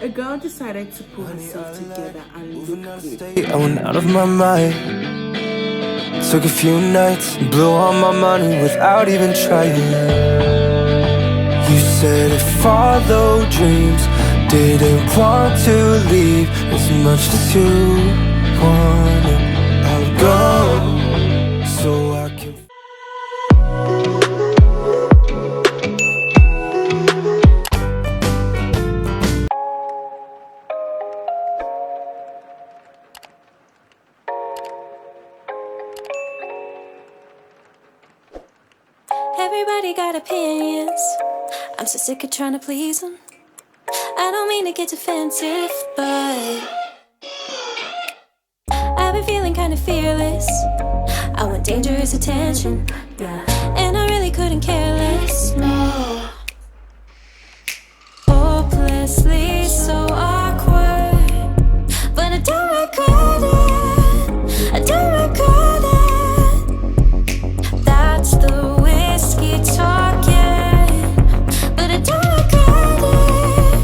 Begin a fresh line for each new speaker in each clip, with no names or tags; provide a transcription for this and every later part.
A girl decided to pull herself together and look good.
I went out of my mind. Took a few nights, blew all my money without even trying. You said if follow dreams, didn't want to leave as much as you wanted. I'll go so I can.
Everybody got opinions. I'm so sick of trying to please them. I don't mean to get defensive, but I've been feeling kind of fearless. I want dangerous attention, and I really couldn't care less, no. Hopelessly so awkward, but I don't regret it. I don't regret it. That's the talking, but I don't regret it.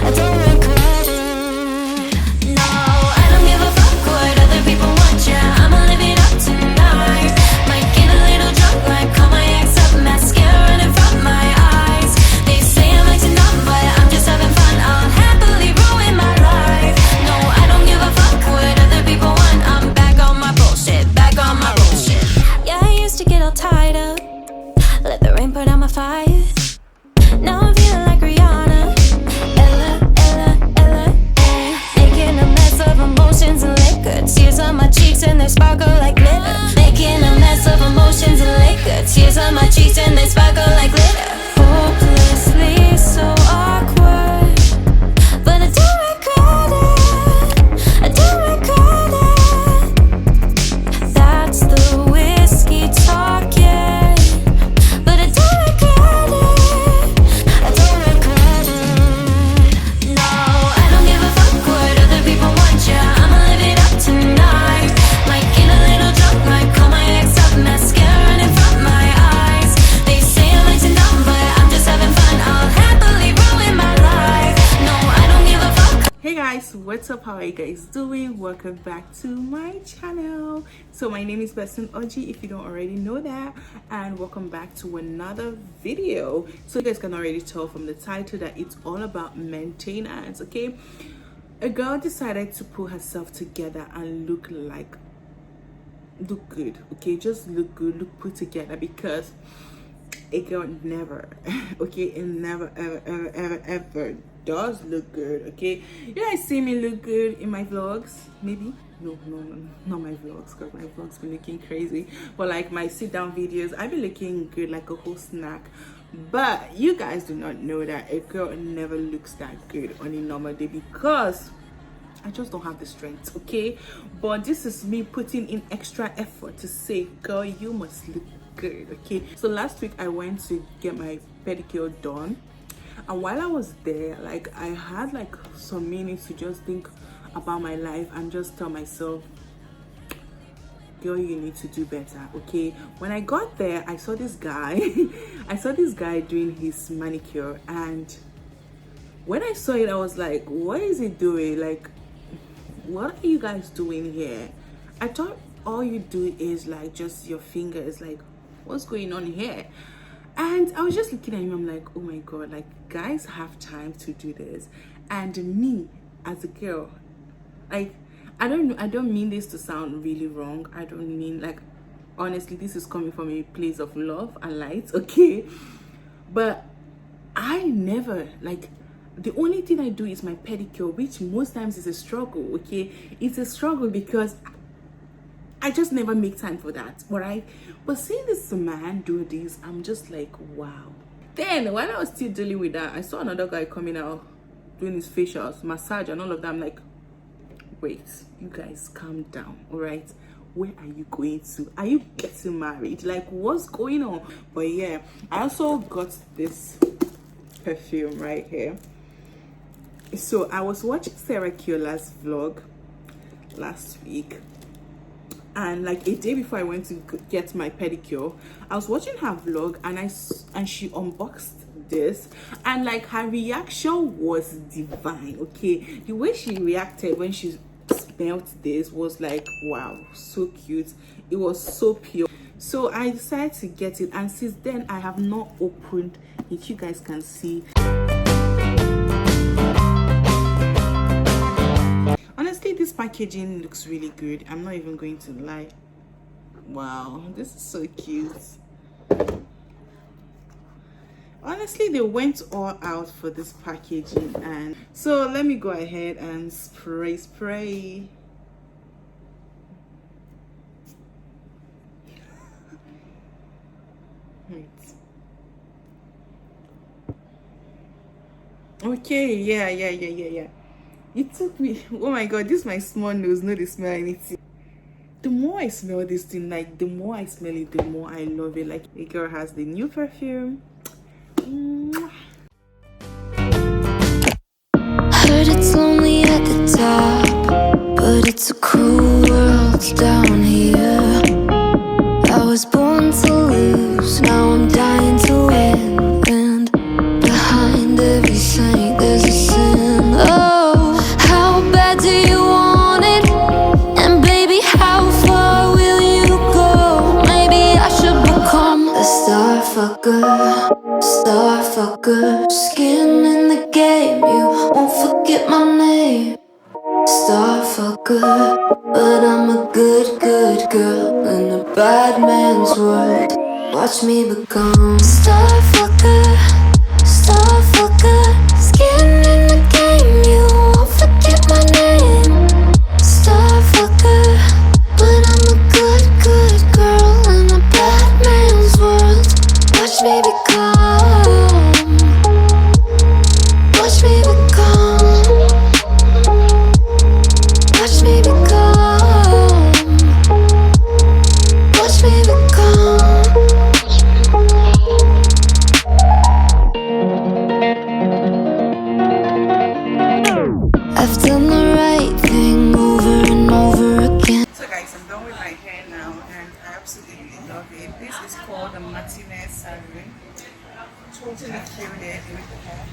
I don't regret it. No, I don't give a fuck what other people want. Yeah, I'ma live it up tonight. Might get a little drunk, like call my ex up, mascara running from my eyes. They say I'm acting dumb, but I'm just having fun. I'll happily ruin my life. No, I don't give a fuck what other people want. I'm back on my bullshit, back on my bullshit. Yeah, I used to get all tied up, let the rain put out my fire. Now I'm feeling like Rihanna. Ella, Ella, Ella, making a mess of emotions and liquor. Tears on my cheeks and they sparkle like glitter. Making a mess of emotions and liquor. Tears on my cheeks and they sparkle like glitter. Hopelessly so awkward, but I don't regret it. I don't regret it. That's the whiskey talking.
What's up, how are you guys doing? Welcome back to my channel. So my name is Oji, if you don't already know that, and welcome back to another video. So you guys can already tell from the title that it's all about maintenance. Okay, a girl decided to pull herself together and look good. Okay, just look good, look put together, because a girl never it never ever does look good. Okay, you guys see me look good in my vlogs, maybe no not my vlogs, because my vlogs be looking crazy, but like my sit down videos, I be looking good like a whole snack. But you guys do not know that a girl never looks that good on a normal day, because I just don't have the strength. Okay, but this is me putting in extra effort to say, girl, you must look good. Okay, so last week I went to get my pedicure done, and while I was there, like, I had like some minutes to just think about my life and just tell myself, girl, you need to do better. Okay, when I got there, I saw this guy I saw this guy doing his manicure, and when I saw it, I was like, what is he doing? Like, what are you guys doing here? I thought all you do is like just your finger is like, what's going on here? And I was just looking at him, I'm like, oh my god, like, guys have time to do this, and me as a girl, like, I don't mean this to sound really wrong. I don't mean, like, honestly, this is coming from a place of love and light, okay? But I never, like, the only thing I do is my pedicure, which most times is a struggle. Okay, it's a struggle because I just never make time for that, all right? But seeing this man do this, I'm just like, wow. Then while I was still dealing with that, I saw another guy coming out doing his facials, massage and all of that. I'm like, wait, you guys calm down, all right? Where are you going to? Are you getting married? Like, what's going on? But yeah, I also got this perfume right here. So I was watching Sarah Kiola's vlog last week, and like a day before I went to get my pedicure, I was watching her vlog, and she unboxed this, and like her reaction was divine. Okay, the way she reacted when she smelled this was like, wow, so cute. It was so pure. So I decided to get it, and since then I have not opened it. You guys can see. Honestly, this packaging looks really good. I'm not even going to lie. Wow, this is so cute. Honestly, they went all out for this packaging, and so let me go ahead and spray. Right. Okay, yeah. It took me, oh my god, this is my small nose, no, they smell anything. The more I smell this thing, like the more I smell it, the more I love it. Like, the girl has the new perfume.
Heard it's lonely at the top, but it's a cruel world down here. I was born to lose, now I'm dying to win. And behind every saint there's a sin. Oh, how bad do you want it? And baby, how far will you go? Maybe I should become a star fucker. Skin in the game, you won't forget my name. Star fucker, but I'm a good girl in a bad man's world. Watch me become star fucker. Skin in the game, you won't forget my name. Star fucker, but I'm a good girl in a bad man's world. Watch me become. Watch me become. Watch me become. Watch me become. I've done the right thing over and over again.
So guys, I'm done with my hair now, and I absolutely love it. This is called the Martinez Salon. Totally killed it with the hair.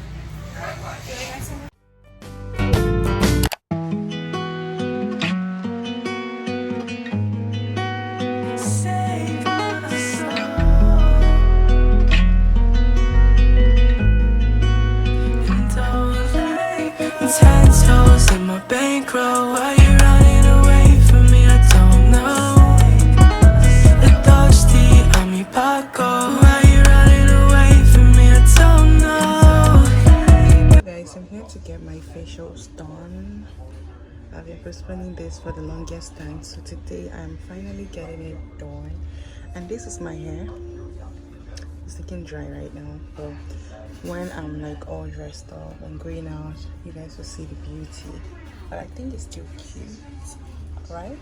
Ten toes in my bankroll. Why you running away from me? I don't know. The thirsty, I'm your Paco. Why you running away from me? I don't know.
Guys, I'm here to get my facials done. I've been postponing this for the longest time, so today I'm finally getting it done. And this is my hair. It's looking dry right now, but when I'm like all dressed up and going out, you guys will see the beauty. But I think it's still cute, right?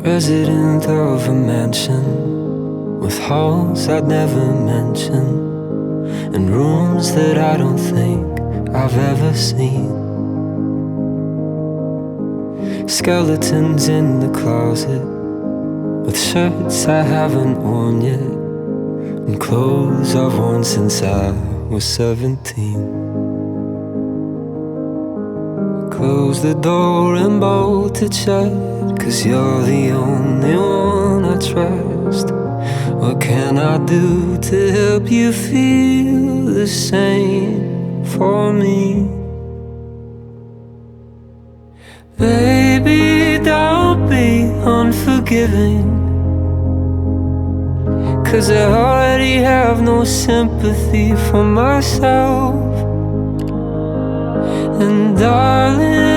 Resident of a mansion with halls I'd never mention and rooms that I don't think I've ever seen. Skeletons in the closet with shirts I haven't worn yet and clothes I've worn since I was 17. Close the door and bolt it shut, 'cause you're the only one I trust. What can I do to help you feel the same for me? Baby, don't be unforgiving, 'cause I already have no sympathy for myself. And darling,